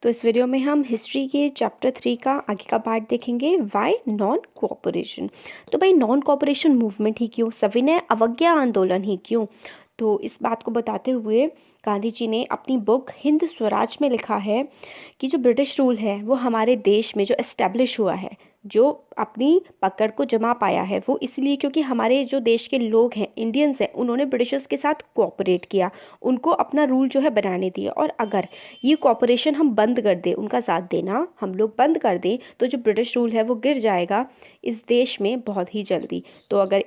तो इस वीडियो में हम हिस्ट्री के चैप्टर 3 का आगे का पार्ट देखेंगे, वाई नॉन कोऑपरेशन। तो भाई नॉन कोऑपरेशन मूवमेंट ही क्यों, सविनय अवज्ञा आंदोलन ही क्यों। तो इस बात को बताते हुए गांधी जी ने अपनी बुक हिंद स्वराज में लिखा है कि जो ब्रिटिश रूल है वो हमारे देश में जो एस्टेब्लिश हुआ है, जो अपनी पकड़ को जमा पाया है, वो इसलिए क्योंकि हमारे जो देश के लोग हैं, इंडियंस हैं, उन्होंने ब्रिटिशर्स के साथ कोऑपरेट किया, उनको अपना रूल जो है बनाने दिया। और अगर ये कोऑपरेशन हम बंद कर दें, उनका साथ देना हम लोग बंद कर दें, तो जो ब्रिटिश रूल है वो गिर जाएगा इस देश में बहुत ही जल्दी। तो अगर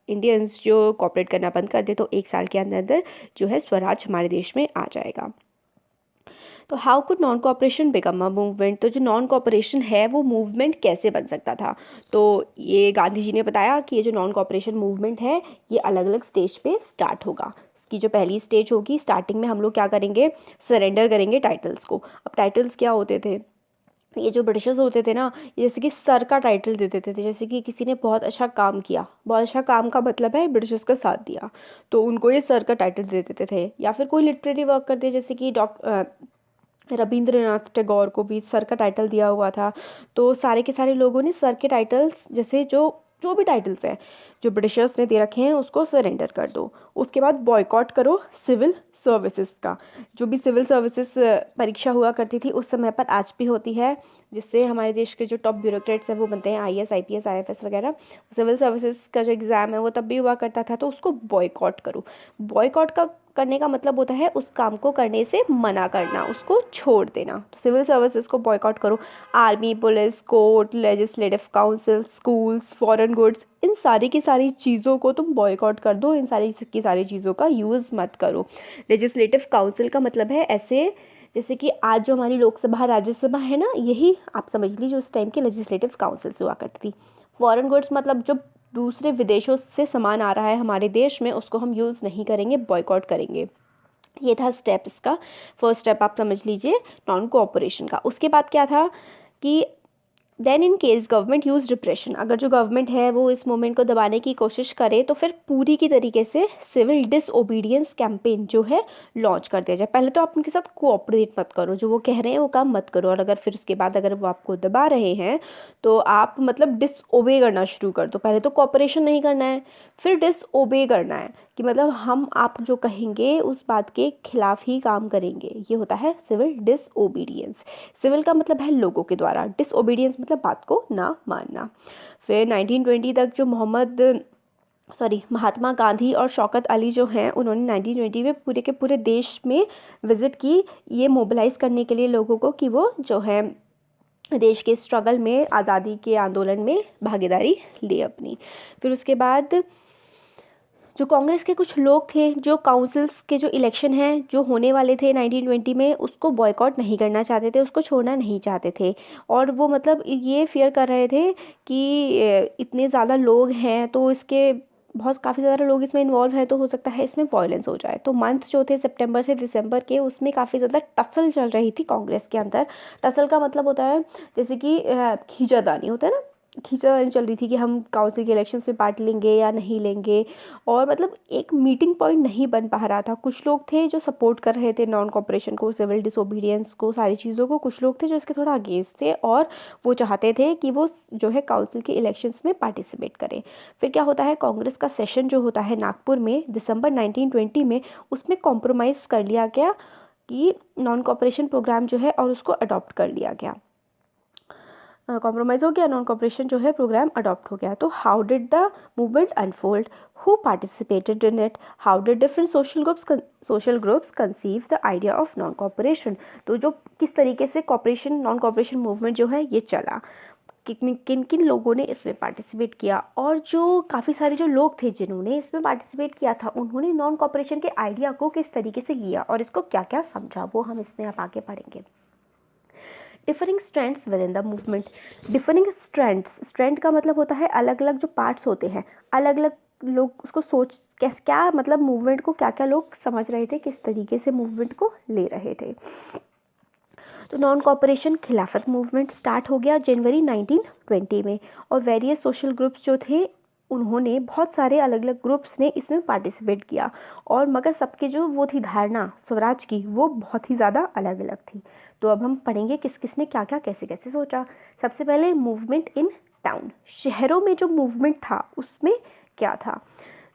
इंडियंस जो कोऑपरेट करना बंद कर दे तो 1 साल के अंदर अंदर जो है स्वराज हमारे देश में आ जाएगा। तो how could non cooperation become a movement. तो जो नॉन कोऑपरेशन है वो मूवमेंट कैसे बन सकता था। तो ये गांधी जी ने बताया कि ये जो नॉन कोऑपरेशन मूवमेंट है ये अलग अलग स्टेज पे स्टार्ट होगा। इसकी जो पहली स्टेज होगी, स्टार्टिंग में हम लोग क्या करेंगे, सरेंडर करेंगे टाइटल्स को। अब टाइटल्स क्या होते थे, ये जो ब्रिटिशर्स होते थे ना, जैसे कि सर का टाइटल दे देते थे। जैसे कि किसी ने बहुत अच्छा काम किया, बहुत अच्छा काम का मतलब है ब्रिटिशर्स का साथ दिया, तो उनको ये सर का टाइटल दे देते थे। या फिर कोई लिटरेरी वर्क करते, जैसे कि रविंद्रनाथ टैगोर को भी सर का टाइटल दिया हुआ था। तो सारे के सारे लोगों ने सर के टाइटल्स, जैसे जो जो भी टाइटल्स हैं जो ब्रिटिशर्स ने दे रखे हैं, उसको सरेंडर कर दो। उसके बाद बॉयकॉट करो सिविल सर्विसेज का। जो भी सिविल सर्विसेज परीक्षा हुआ करती थी उस समय पर, आज भी होती है, जिससे हमारे देश के जो टॉप ब्यूरोक्रेट्स हैं वो बनते हैं, आईएएस आईपीएस आईएफएस वगैरह। सिविल सर्विसेज का जो एग्ज़ाम है वो तब भी हुआ करता था, तो उसको बॉयकॉट करो। बॉयकॉट का करने का मतलब होता है उस काम को करने से मना करना, उसको छोड़ देना। तो सिविल सर्विसेज को बॉयकॉट करो। Army, police, court, legislative council, schools, foreign goods, इन सारी की सारी चीज़ों को तुम बॉयकॉट कर दो। इन सारी की सारी चीज़ों का यूज़ मत करो। लेजिस्लेटिव काउंसिल का मतलब है ऐसे, जैसे कि आज जो हमारी लोकसभा राज्यसभा है ना, यही आप समझ लीजिए उस टाइम के लेजिस्लेटिव काउंसिल हुआ करती थी। फॉरेन गुड्स मतलब जो दूसरे विदेशों से सामान आ रहा है हमारे देश में, उसको हम यूज़ नहीं करेंगे, बॉयकॉट करेंगे। ये था स्टेप, इसका फर्स्ट स्टेप आप समझ लीजिए नॉन कोऑपरेशन का। उसके बाद क्या था कि then in case government use repression. अगर जो गवर्नमेंट है वो इस मूवमेंट को दबाने की कोशिश करे तो फिर पूरी की तरीके से सिविल डिसओबीडियंस कैंपेन जो है लॉन्च कर दिया जाए। पहले तो आप उनके साथ कोऑपरेट मत करो, जो वो कह रहे हैं वो काम मत करो, और अगर फिर उसके बाद अगर वो आपको दबा रहे हैं तो आप मतलब डिसओबे करना शुरू कर दो। पहले तो कोऑपरेशन नहीं करना है, फिर डिसओबे करना है, कि मतलब हम आप जो कहेंगे उस बात के खिलाफ ही काम करेंगे। ये होता है सिविल डिसओबीडियंस। सिविल का मतलब है लोगों के द्वारा, डिसओबीडियंस मतलब बात को ना मानना। फिर 1920 तक जो महात्मा गांधी और शौकत अली जो हैं, उन्होंने 1920 में पूरे के पूरे देश में विजिट की, ये मोबिलाइज करने के लिए लोगों को कि वो जो है देश के स्ट्रगल में, आज़ादी के आंदोलन में भागीदारी ले अपनी। फिर उसके बाद जो कांग्रेस के कुछ लोग थे, जो काउंसिल्स के जो इलेक्शन हैं जो होने वाले थे 1920 में, उसको बॉयकॉट नहीं करना चाहते थे, उसको छोड़ना नहीं चाहते थे। और वो मतलब ये फियर कर रहे थे कि इतने ज़्यादा लोग हैं तो इसके बहुत काफ़ी ज़्यादा लोग इसमें इन्वॉल्व हैं, तो हो सकता है इसमें वायलेंस हो जाए। तो मंथ जो थे सितंबर से दिसंबर के, उसमें काफ़ी ज़्यादा टसल चल रही थी कांग्रेस के अंदर। टसल का मतलब होता है जैसे कि खींचातानी होता है ना, खींचातानी चल रही थी कि हम काउंसिल के इलेक्शंस में पार्ट लेंगे या नहीं लेंगे। और मतलब एक मीटिंग पॉइंट नहीं बन पा रहा था। कुछ लोग थे जो सपोर्ट कर रहे थे नॉन कॉपरेशन को, सिविल डिसोबीडियंस को, सारी चीज़ों को। कुछ लोग थे जो इसके थोड़ा अगेंस्ट थे और वो चाहते थे कि वो जो है काउंसिल के इलेक्शंस में पार्टिसिपेट करें। फिर क्या होता है, कांग्रेस का सेशन जो होता है नागपुर में दिसंबर 1920 में, उसमें कॉम्प्रोमाइज़ कर लिया गया कि नॉन कॉपरेशन प्रोग्राम जो है और उसको अडॉप्ट कर लिया गया। कॉम्प्रोमाइज़ हो गया, नॉन कॉपरेशन जो है प्रोग्राम अडॉप्ट हो गया। तो how did the movement unfold, who participated in it, how did different social groups conceive the idea of non cooperation. तो जो किस तरीके से नॉन कॉपरेशन मूवमेंट जो है ये चला, किन किन लोगों ने इसमें पार्टिसिपेट किया, और जो काफ़ी सारे जो लोग थे जिन्होंने इसमें पार्टिसिपेट किया था, उन्होंने नॉन कॉपरेशन के आइडिया को किस तरीके से लिया और इसको क्या क्या समझा, वो हम इसमें आप आगे पढ़ेंगे। Differing strands with in the movement. Differing strands, strand का मतलब होता है अलग अलग जो पार्ट्स होते हैं, अलग अलग लोग उसको क्या मतलब मूवमेंट को क्या क्या लोग समझ रहे थे, किस तरीके से मूवमेंट को ले रहे थे। तो नॉन कॉपरेशन खिलाफत मूवमेंट स्टार्ट हो गया जनवरी 1920 में, और वेरियस सोशल ग्रुप्स जो थे उन्होंने बहुत सारे अलग अलग ग्रुप्स ने इसमें पार्टिसिपेट किया, और मगर सबके जो वो थी धारणा स्वराज की, वो बहुत ही ज़्यादा अलग अलग थी। तो अब हम पढ़ेंगे किस किस ने क्या क्या कैसे कैसे सोचा। सबसे पहले मूवमेंट इन टाउन, शहरों में जो मूवमेंट था उसमें क्या था।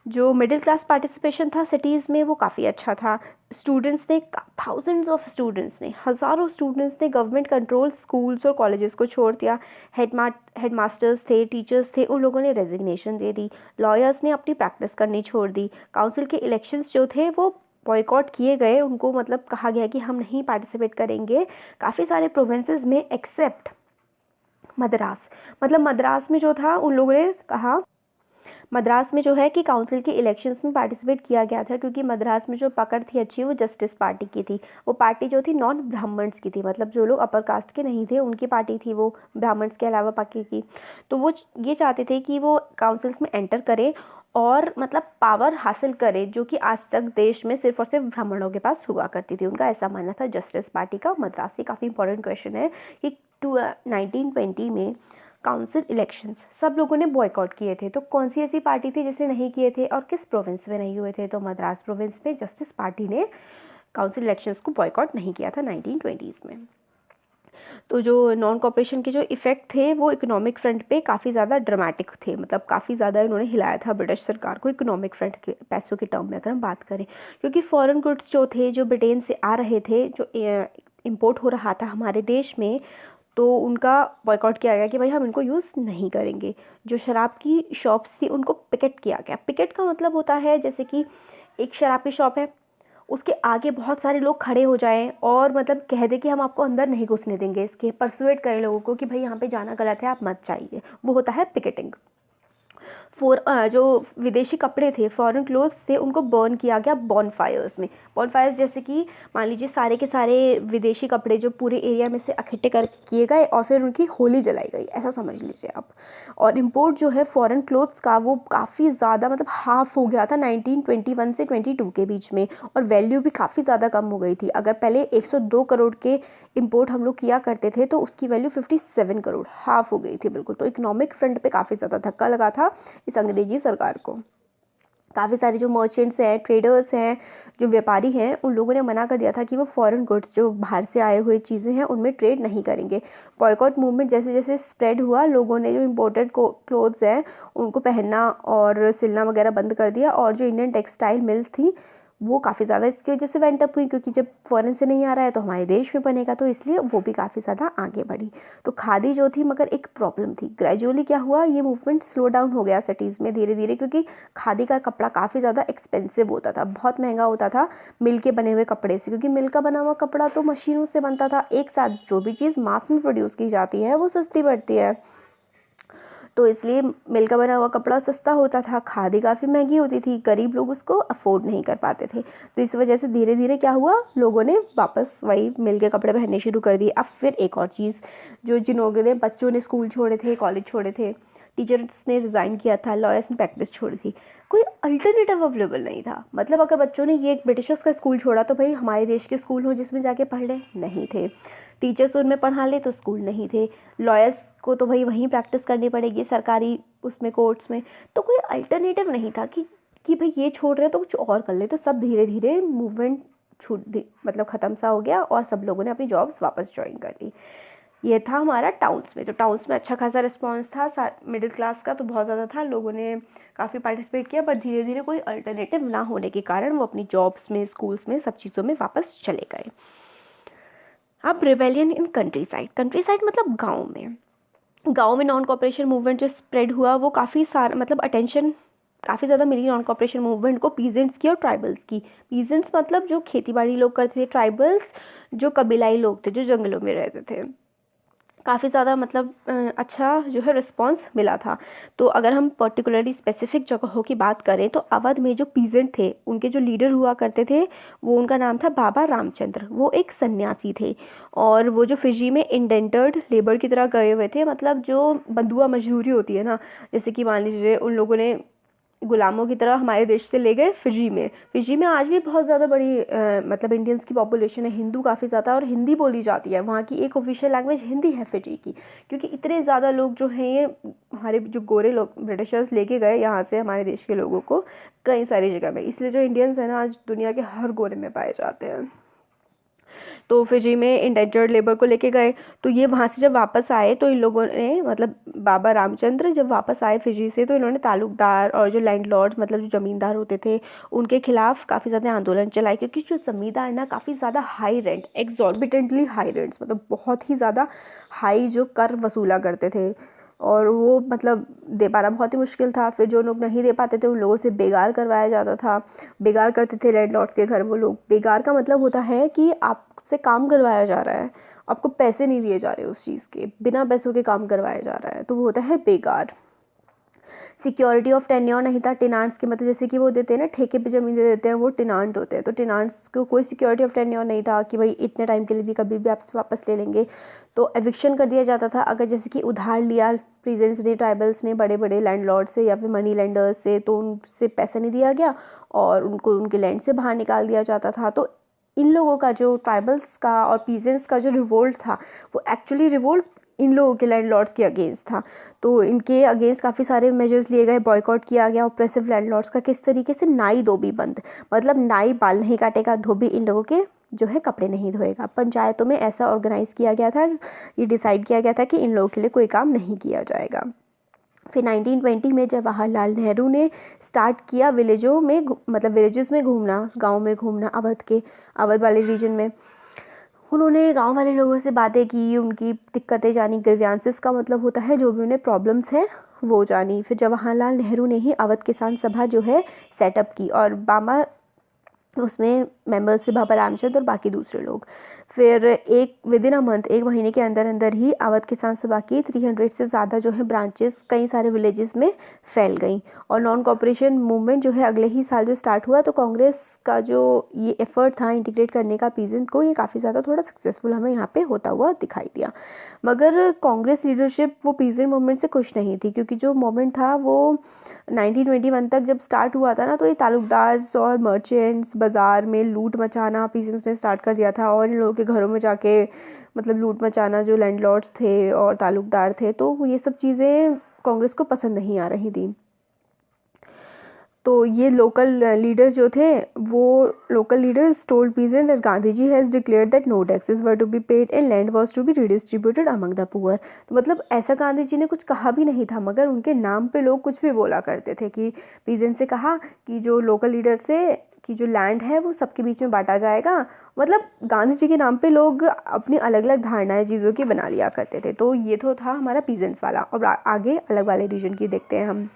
जो मिडिल क्लास पार्टिसिपेशन था सिटीज़ में वो काफ़ी अच्छा था। स्टूडेंट्स ने, थाउजेंड्स ऑफ स्टूडेंट्स ने, हज़ारों स्टूडेंट्स ने गवर्नमेंट कंट्रोल स्कूल्स और कॉलेजेस को छोड़ दिया। हेडमास्टर्स थे, टीचर्स थे, उन लोगों ने रेजिग्नेशन दे दी। लॉयर्स ने अपनी प्रैक्टिस करनी छोड़ दी। काउंसिल के इलेक्शंस जो थे वो बॉयकॉट किए गए, उनको मतलब कहा गया कि हम नहीं पार्टिसिपेट करेंगे काफ़ी सारे प्रोविंसेस में एक्सेप्ट मद्रास। मतलब मद्रास में जो था उन लोगों ने कहा, मद्रास में जो है कि काउंसिल के इलेक्शंस में पार्टिसिपेट किया गया था, क्योंकि मद्रास में जो पकड़ थी अच्छी वो जस्टिस पार्टी की थी। वो पार्टी जो थी नॉन ब्राह्मण्स की थी, मतलब जो लोग अपर कास्ट के नहीं थे उनकी पार्टी थी वो, ब्राह्मण्स के अलावा बाकी की। तो वो ये चाहते थे कि वो काउंसिल्स में एंटर करें और मतलब पावर हासिल करे, जो कि आज तक देश में सिर्फ और सिर्फ ब्राह्मणों के पास हुआ करती थी। उनका ऐसा मानना था जस्टिस पार्टी का। मद्रास से काफ़ी इंपॉर्टेंट क्वेश्चन है कि 1920 में काउंसिल इलेक्शंस सब लोगों ने बॉयकॉट किए थे। तो कौन सी ऐसी पार्टी थी जिसने नहीं किए थे और किस प्रोविंस में नहीं हुए थे। तो मद्रास प्रोविंस में जस्टिस पार्टी ने काउंसिल इलेक्शंस को बॉयकॉट नहीं किया था 1920s में। तो जो नॉन कॉपरेशन के जो इफ़ेक्ट थे वो इकोनॉमिक फ्रंट पे काफ़ी ज़्यादा ड्रामेटिक थे, मतलब काफ़ी ज़्यादा इन्होंने हिलाया था ब्रिटिश सरकार को इकोनॉमिक फ्रंट के पैसों के टर्म में अगर हम बात करें। क्योंकि फॉरेन गुड्स जो थे, जो ब्रिटेन से आ रहे थे, जो इम्पोर्ट हो रहा था हमारे देश में, तो उनका बॉयकॉट किया गया कि भाई हम इनको यूज़ नहीं करेंगे। जो शराब की शॉप्स थी उनको पिकेट किया गया। पिकेट का मतलब होता है जैसे कि एक शराब की शॉप है, उसके आगे बहुत सारे लोग खड़े हो जाएं और मतलब कह दे कि हम आपको अंदर नहीं घुसने देंगे, इसके परसुएट करें लोगों को कि भाई यहाँ पे जाना गलत है, आप मत जाइए। वो होता है पिकेटिंग। जो विदेशी कपड़े थे, फॉरेन क्लोथ्स थे, उनको बर्न किया गया बॉनफायर्स में। बॉनफायर्स जैसे कि मान लीजिए सारे के सारे विदेशी कपड़े जो पूरे एरिया में से इकट्ठे कर किए गए और फिर उनकी होली जलाई गई, ऐसा समझ लीजिए आप। और इम्पोर्ट जो है फॉरेन क्लोथ्स का वो काफ़ी ज़्यादा मतलब हाफ हो गया था 1921 से 22 के बीच में, और वैल्यू भी काफ़ी ज़्यादा कम हो गई थी। अगर पहले 102 करोड़ के इम्पोर्ट हम लोग किया करते थे तो उसकी वैल्यू 57 करोड़, हाफ हो गई थी बिल्कुल। तो इकोनॉमिक फ्रंट पे काफ़ी ज़्यादा धक्का लगा था इस अंग्रेजी सरकार को। काफ़ी सारे जो मर्चेंट्स हैं, ट्रेडर्स हैं, जो व्यापारी हैं, उन लोगों ने मना कर दिया था कि वो फॉरेन गुड्स जो बाहर से आए हुए चीज़ें हैं उनमें ट्रेड नहीं करेंगे। बॉयकॉट मूवमेंट जैसे जैसे स्प्रेड हुआ, लोगों ने जो इम्पोर्टेड क्लोथ्स हैं उनको पहनना और सिलना वगैरह बंद कर दिया, और जो इंडियन टेक्सटाइल मिल्स थी वो काफ़ी ज़्यादा इसकी वजह से वेंट अप हुई, क्योंकि जब फॉरेन से नहीं आ रहा है तो हमारे देश में बनेगा, तो इसलिए वो भी काफ़ी ज़्यादा आगे बढ़ी। तो खादी जो थी मगर एक प्रॉब्लम थी। ग्रेजुअली क्या हुआ, ये मूवमेंट स्लो डाउन हो गया सिटीज़ में धीरे धीरे, क्योंकि खादी का कपड़ा काफ़ी ज़्यादा एक्सपेंसिव होता था, बहुत महंगा होता था मिल के बने हुए कपड़े से, क्योंकि मिल का बना हुआ कपड़ा तो मशीनों से बनता था। एक साथ जो भी चीज़ मास में प्रोड्यूस की जाती है वो सस्ती पड़ती है, तो इसलिए मिल का बना हुआ कपड़ा सस्ता होता था, खादी काफ़ी महंगी होती थी, गरीब लोग उसको अफोर्ड नहीं कर पाते थे। तो इस वजह से धीरे धीरे क्या हुआ, लोगों ने वापस वही मिल के कपड़े पहनने शुरू कर दिए। अब फिर एक और चीज़, जो जिन्होंने बच्चों ने स्कूल छोड़े थे, कॉलेज छोड़े थे, टीचर्स ने रिज़ाइन किया था, लॉयर्स ने प्रैक्टिस छोड़ी थी, कोई अल्टरनेटिव अवेलेबल नहीं था। मतलब अगर बच्चों ने ये ब्रिटिशर्स का स्कूल छोड़ा तो भाई हमारे देश के स्कूल हो जिसमें जाके पढ़ ले, नहीं थे। टीचर्स उनमें पढ़ा ले तो स्कूल नहीं थे। लॉयर्स को तो भाई वहीं प्रैक्टिस करनी पड़ेगी सरकारी उसमें कोर्ट्स में। तो कोई अल्टरनेटिव नहीं था कि भाई ये छोड़ रहे हैं तो कुछ और कर ले। तो सब धीरे धीरे मूवमेंट मतलब ख़त्म सा हो गया और सब लोगों ने अपनी जॉब्स वापस ज्वाइन कर ली। ये था हमारा टाउन्स में। तो टाउन्स में अच्छा खासा रिस्पॉन्स था मिडिल क्लास का, तो बहुत ज़्यादा था, लोगों ने काफ़ी पार्टिसिपेट किया, पर धीरे धीरे कोई अल्टरनेटिव ना होने के कारण वो अपनी जॉब्स में, स्कूल्स में, सब चीज़ों में वापस चले गए। अब रिबेलियन इन कंट्री साइड मतलब गाँव में नॉन कॉपरेशन मूवमेंट जो स्प्रेड हुआ वो काफ़ी सारा मतलब अटेंशन काफ़ी ज़्यादा मिली नॉन कॉपरेशन मूवमेंट को पीजेंट्स की और ट्राइबल्स की। पीजेंट्स मतलब जो खेती बाड़ी लोग करते थे, ट्राइबल्स जो कबीलाई लोग थे जो जंगलों में रहते थे। काफ़ी ज़्यादा मतलब अच्छा जो है रिस्पॉन्स मिला था। तो अगर हम पर्टिकुलरली स्पेसिफिक जगहों की बात करें तो अवध में जो पीजेंट थे उनके जो लीडर हुआ करते थे वो, उनका नाम था बाबा रामचंद्र। वो एक सन्यासी थे और वो जो फिजी में इंडेंटर्ड लेबर की तरह गए हुए थे, मतलब जो बंधुआ मजदूरी होती है ना, जैसे कि मान लीजिए उन लोगों ने गुलामों की तरह हमारे देश से ले गए फिजी में। फिजी में आज भी बहुत ज़्यादा बड़ी मतलब इंडियंस की पॉपुलेशन है, हिंदू काफ़ी ज़्यादा, और हिंदी बोली जाती है। वहाँ की एक ऑफिशियल लैंग्वेज हिंदी है फिजी की, क्योंकि इतने ज़्यादा लोग जो हैं ये हमारे जो गोरे लोग ब्रिटिशर्स लेके गए यहाँ से हमारे देश के लोगों को कई सारी जगह में, इसलिए जो इंडियंस हैं ना आज दुनिया के हर गोरे में पाए जाते हैं। तो फिजी में इंडेंचर्ड लेबर को लेके गए। तो ये वहाँ से जब वापस आए तो इन लोगों ने मतलब बाबा रामचंद्र जब वापस आए फिजी से, तो इन्होंने तालुकदार और जो लैंडलॉर्ड्स मतलब जो ज़मींदार होते थे उनके खिलाफ काफ़ी ज़्यादा आंदोलन चलाए, क्योंकि जो ज़मींदार ना काफ़ी ज़्यादा हाई रेंट, एक्सॉर्बिटेंटली हाई रेंट्स, मतलब बहुत ही ज़्यादा हाई जो कर वसूला करते थे, और वो मतलब दे पाना बहुत ही मुश्किल था। फिर जो लोग नहीं दे पाते थे उन लोगों से बेगार करवाया जाता था। बेगार करते थे लैंडलॉर्ड्स के घर वो लोग। बेगार का मतलब होता है कि आपसे काम करवाया जा रहा है, आपको पैसे नहीं दिए जा रहे उस चीज़ के, बिना पैसों के काम करवाया जा रहा है, तो वो होता है बेगार। सिक्योरिटी ऑफ टेन्योर नहीं था। टेनांट्स के मतलब जैसे कि वो देते हैं ना, ठेके पे ज़मीन दे देते हैं, वो टेनांट होते हैं। तो टेनांट्स को कोई सिक्योरिटी ऑफ टेन्योर नहीं था कि भाई इतने टाइम के लिए भी कभी भी आपसे वापस ले लेंगे। तो एविक्शन कर दिया जाता था अगर जैसे कि उधार लिया प्रीजेंट्स ने, ट्राइबल्स ने बड़े बड़े लैंडलॉर्ड से या फिर मनी लेंडर्स से, तो उनसे पैसा नहीं दिया गया और उनको उनके लैंड से बाहर निकाल दिया जाता था। तो इन लोगों का जो ट्राइबल्स का और पीजेंट्स का जो रिवोल्ट था वो एक्चुअली रिवोल्ट इन लोगों के लैंडलॉर्ड्स के अगेंस्ट था। तो इनके अगेंस्ट काफ़ी सारे मेजर्स लिए गए, बॉयकॉट किया गया ऑप्रेसिव लैंडलॉर्ड्स का। किस तरीके से? नाई धोबी बंद, मतलब नाई बाल नहीं काटेगा, धोबी इन लोगों के जो है कपड़े नहीं धोएगा। पंचायतों में ऐसा ऑर्गेनाइज़ किया गया था, ये डिसाइड किया गया था कि इन लोगों के लिए कोई काम नहीं किया जाएगा। फिर 1920 में जवाहरलाल नेहरू ने स्टार्ट किया विलेजों में मतलब विलेजेस में घूमना, गाँव में घूमना, अवध वाले रीजन में। उन्होंने गांव वाले लोगों से बातें की, उनकी दिक्कतें जानी, ग्रीवियंसेस का मतलब होता है जो भी उन्हें प्रॉब्लम्स हैं वो जानी। फिर जवाहरलाल नेहरू ने ही अवध किसान सभा जो है सेटअप की, और बाबा उसमें मेंबर्स थे बाबा रामचंद्र और बाकी दूसरे लोग। फिर एक विदिन अ मंथ, एक महीने के अंदर अंदर ही अवध किसान सभा की 300 से ज़्यादा जो है ब्रांचेस कई सारे विलेजेस में फैल गई। और नॉन कॉपरेशन मूवमेंट जो है अगले ही साल जो स्टार्ट हुआ, तो कांग्रेस का जो ये एफर्ट था इंटीग्रेट करने का पीजेंट को, ये काफ़ी ज़्यादा थोड़ा सक्सेसफुल हमें यहाँ पे होता हुआ दिखाई दिया। मगर कांग्रेस लीडरशिप वो पीजेंट मूवमेंट से खुश नहीं थी, क्योंकि जो मूवमेंट था वो 1921 तक जब स्टार्ट हुआ था ना, तो ये तालुकदार्स और मर्चेंट्स बाज़ार में लूट मचाना पीजेंट्स ने स्टार्ट कर दिया था, और इन लोगों के घरों में जाके मतलब लूट मचाना जो लैंडलॉर्ड्स थे और तालुकदार थे, तो ये सब चीज़ें कांग्रेस को पसंद नहीं आ रही थी। तो ये लोकल लीडर्स जो थे, वो local leaders told peasant that Gandhi ji has declared that no taxes were to be paid and land was to be redistributed among the poor. तो मतलब ऐसा गांधी जी ने कुछ कहा भी नहीं था, मगर उनके नाम पे लोग कुछ भी बोला करते थे कि पीजेंट से कहा कि जो लोकल लीडर से कि जो लैंड है वो सबके बीच में बांटा जाएगा। मतलब गांधी जी के नाम पे लोग अपनी अलग अलग धारणाएं चीज़ों की बना लिया करते थे। तो ये तो था हमारा पीजेंट्स वाला। और आगे अलग वाले रीजन की देखते हैं हम।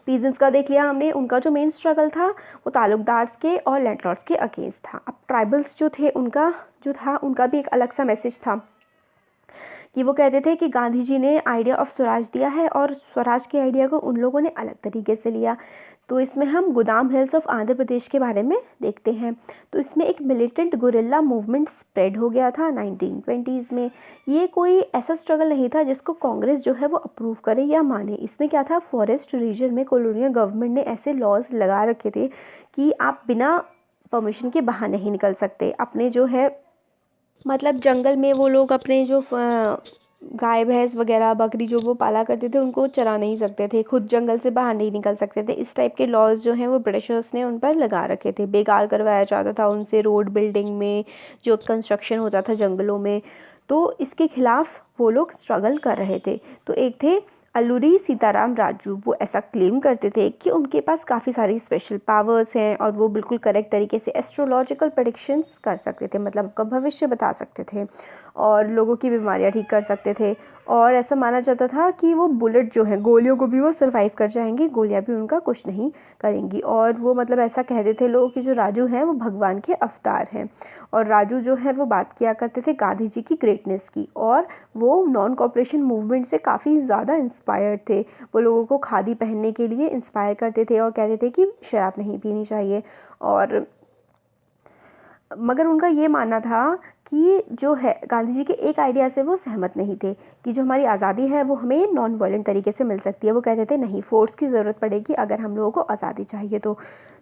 पीजेंट्स का देख लिया हमने, उनका जो मेन स्ट्रगल था वो तालुकदार्स के और लैंडलॉर्ड्स के अगेंस्ट था। अब ट्राइबल्स जो थे उनका जो था उनका भी एक अलग सा मैसेज था कि वो कहते थे कि गांधी जी ने आइडिया ऑफ स्वराज दिया है और स्वराज के आइडिया को उन लोगों ने अलग तरीके से लिया। तो इसमें हम गोदाम हिल्स ऑफ आंध्र प्रदेश के बारे में देखते हैं। तो इसमें एक मिलिटेंट गुरिल्ला मूवमेंट स्प्रेड हो गया था 1920s में। ये कोई ऐसा स्ट्रगल नहीं था जिसको कांग्रेस जो है वो अप्रूव करे या माने। इसमें क्या था, फॉरेस्ट रीजन में कॉलोनियल गवर्नमेंट ने ऐसे लॉज लगा रखे थे कि आप बिना परमिशन के बाहर नहीं निकल सकते। अपने जो है मतलब जंगल में वो लोग अपने जो गाय भैंस वगैरह बकरी जो वो पाला करते थे उनको चरा नहीं सकते थे, खुद जंगल से बाहर नहीं निकल सकते थे। इस टाइप के लॉज जो हैं वो ब्रिटिशर्स ने उन पर लगा रखे थे। बेकार करवाया जाता था उनसे रोड बिल्डिंग में, जो कंस्ट्रक्शन होता था जंगलों में। तो इसके खिलाफ वो लोग स्ट्रगल कर रहे थे। तो एक थे अल्लूरी सीताराम राजू, वो ऐसा क्लेम करते थे कि उनके पास काफ़ी सारी स्पेशल पावर्स हैं और वो बिल्कुल करेक्ट तरीके से एस्ट्रोलॉजिकल प्रेडिक्शंस कर सकते थे, मतलब उनका भविष्य बता सकते थे और लोगों की बीमारियां ठीक कर सकते थे। और ऐसा माना जाता था कि वो बुलेट जो है, गोलियों को भी वो सर्वाइव कर जाएंगी, गोलियां भी उनका कुछ नहीं करेंगी। और वो मतलब ऐसा कहते थे लोग कि जो राजू हैं वो भगवान के अवतार हैं। और राजू जो है वो बात किया करते थे गांधी जी की ग्रेटनेस की, और वो नॉन कॉपरेशन मूवमेंट से काफ़ी ज़्यादा इंस्पायर्ड थे। वो लोगों को खादी पहनने के लिए इंस्पायर करते थे और कहते थे कि शराब नहीं पीनी चाहिए। और मगर उनका ये मानना था कि जो है गांधी जी के एक आइडिया से वो सहमत नहीं थे कि जो हमारी आज़ादी है वो हमें नॉन वायलेंट तरीके से मिल सकती है। वो कहते थे नहीं, फोर्स की ज़रूरत पड़ेगी अगर हम लोगों को आज़ादी चाहिए तो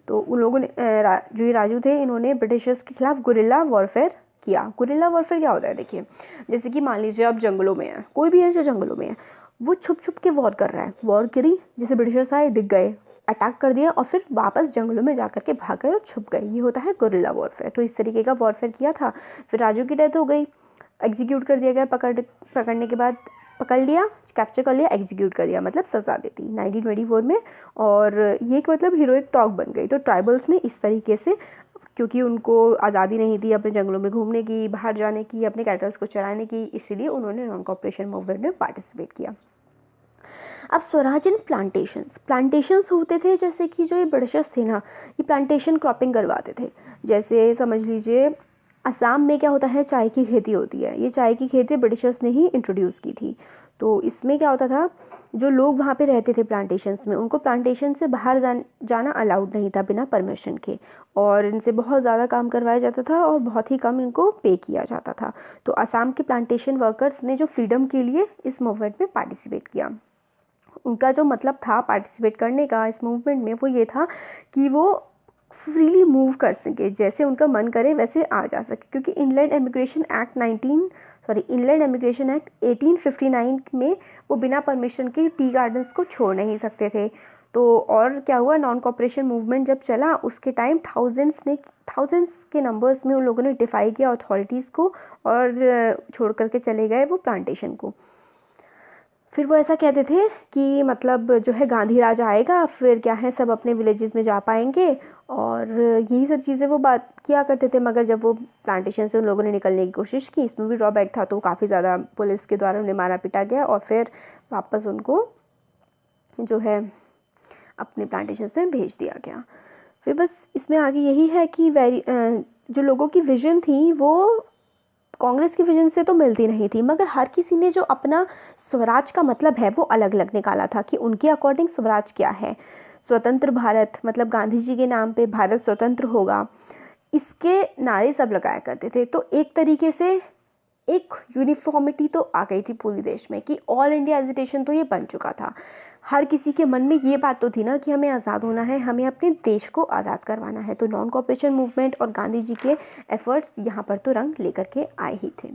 उन लोगों ने जो ये राजू थे, इन्होंने ब्रिटिशर्स के खिलाफ गुरिल्ला वॉरफेयर किया। गुरिल्ला वॉरफेयर क्या होता है, देखिए जैसे कि मान लीजिए आप जंगलों में हैं, कोई भी है जो जंगलों में है, वो छुप छुप के वॉर कर रहा है। वॉर करी, जैसे ब्रिटिशर्स आए, दिख गए, अटैक कर दिया और फिर वापस जंगलों में जा कर के भाग गए और छुप गए, ये होता है गुरिल्ला वॉरफेयर। तो इस तरीके का वॉरफेयर किया था। फिर राजू की डेथ हो गई, एग्जीक्यूट कर दिया गया, पकड़ने के बाद पकड़ लिया, कैप्चर कर लिया, एग्जीक्यूट कर दिया, मतलब सज़ा देती 1924 में। और ये एक मतलब हीरोइक टॉक बन गई। तो ट्राइबल्स ने इस तरीके से, क्योंकि उनको आज़ादी नहीं थी अपने जंगलों में घूमने की, बाहर जाने की, अपने कैटल्स को चराने की, इसीलिए उन्होंने नॉन कॉपरेशन मूवमेंट में पार्टिसिपेट किया। अब स्वराज इन प्लांटेशंस होते थे, जैसे कि जो ये ब्रिटिशर्स थे ना, ये प्लांटेशन क्रॉपिंग करवाते थे। जैसे समझ लीजिए असम में क्या होता है, चाय की खेती होती है। ये चाय की खेती ब्रिटिशर्स ने ही इंट्रोड्यूस की थी। तो इसमें क्या होता था, जो लोग वहाँ पे रहते थे प्लांटेशंस में, उनको प्लांटेशन से बाहर जाना अलाउड नहीं था बिना परमिशन के, और इनसे बहुत ज़्यादा काम करवाया जाता था और बहुत ही कम इनको पे किया जाता था। तो असम के प्लांटेशन वर्कर्स ने जो फ्रीडम के लिए इस मूवमेंट में पार्टिसिपेट किया, उनका जो मतलब था पार्टिसिपेट करने का इस मूवमेंट में, वो ये था कि वो फ्रीली मूव कर सके, जैसे उनका मन करे वैसे आ जा सके। क्योंकि इंग्लैंड इमिग्रेशन एक्ट 1859 में वो बिना परमिशन के टी गार्डन्स को छोड़ नहीं सकते थे। तो और क्या हुआ, नॉन कॉपरेशन मूवमेंट जब चला उसके टाइम थाउजेंड्स के नंबर्स में उन लोगों ने डिफाई किया अथॉरिटीज़ को और छोड़ करके चले गए वो प्लांटेशन को। फिर वो ऐसा कहते थे कि मतलब जो है गांधी राज आएगा, फिर क्या है सब अपने विलेजेस में जा पाएंगे, और यही सब चीज़ें वो बात किया करते थे। मगर जब वो प्लांटेशन से उन लोगों ने निकलने की कोशिश की, इसमें भी ड्रॉबैक था, तो काफ़ी ज़्यादा पुलिस के द्वारा उन्हें मारा पीटा गया और फिर वापस उनको जो है अपने प्लांटेशन में भेज दिया गया। फिर बस इसमें आगे यही है कि जो लोगों की विजन थी वो कांग्रेस की विजन से तो मिलती नहीं थी, मगर हर किसी ने जो अपना स्वराज का मतलब है वो अलग अलग निकाला था कि उनके अकॉर्डिंग स्वराज क्या है। स्वतंत्र भारत, मतलब गांधी जी के नाम पे भारत स्वतंत्र होगा, इसके नारे सब लगाया करते थे। तो एक तरीके से एक यूनिफॉर्मिटी तो आ गई थी पूरे देश में कि ऑल इंडिया एजिटेशन तो ये बन चुका था। हर किसी के मन में ये बात तो थी ना कि हमें आज़ाद होना है, हमें अपने देश को आज़ाद करवाना है। तो नॉन कॉपरेशन मूवमेंट और गांधी जी के एफर्ट्स यहाँ पर तो रंग लेकर के आए ही थे।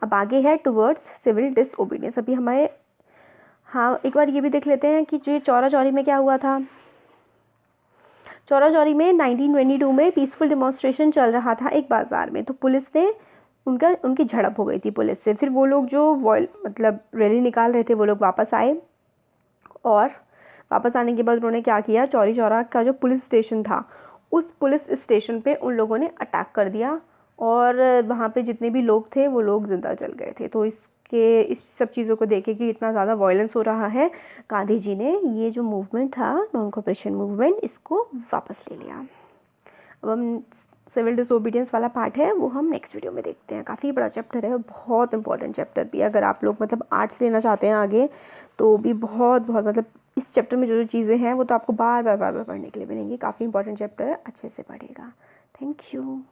अब आगे है टुवर्ड्स सिविल डिसओबीडियंस। अभी हमारे एक बार ये भी देख लेते हैं कि जो ये चौरा चौरी में क्या हुआ था। चौरा चौरी में 1922 में पीसफुल डिमॉन्स्ट्रेशन चल रहा था एक बाज़ार में, तो पुलिस ने उनकी झड़प हो गई थी पुलिस से। फिर वो लोग जो मतलब रैली निकाल रहे थे वो लोग वापस आए, और वापस आने के बाद उन्होंने क्या किया, चौरी चौरा का जो पुलिस स्टेशन था उस पुलिस स्टेशन पे उन लोगों ने अटैक कर दिया, और वहाँ पे जितने भी लोग थे वो लोग ज़िंदा जल गए थे। तो इस सब चीज़ों को देखे कि इतना ज़्यादा वायलेंस हो रहा है, गांधी जी ने ये जो मूवमेंट था नॉन कॉपरेशन मूवमेंट, इसको वापस ले लिया। अब हम सिविल डिसोबीडियंस वाला पार्ट है वो हम नेक्स्ट वीडियो में देखते हैं। काफ़ी बड़ा चैप्टर है, बहुत इंपॉर्टेंट चैप्टर भी। अगर आप लोग मतलब आर्ट्स लेना चाहते हैं आगे, तो भी बहुत बहुत मतलब इस चैप्टर में जो जो चीज़ें हैं वो तो आपको बार बार पढ़ने के लिए मिलेंगी। काफ़ी इंपॉर्टेंट चैप्टर है, अच्छे से पढ़िएगा। Thank you.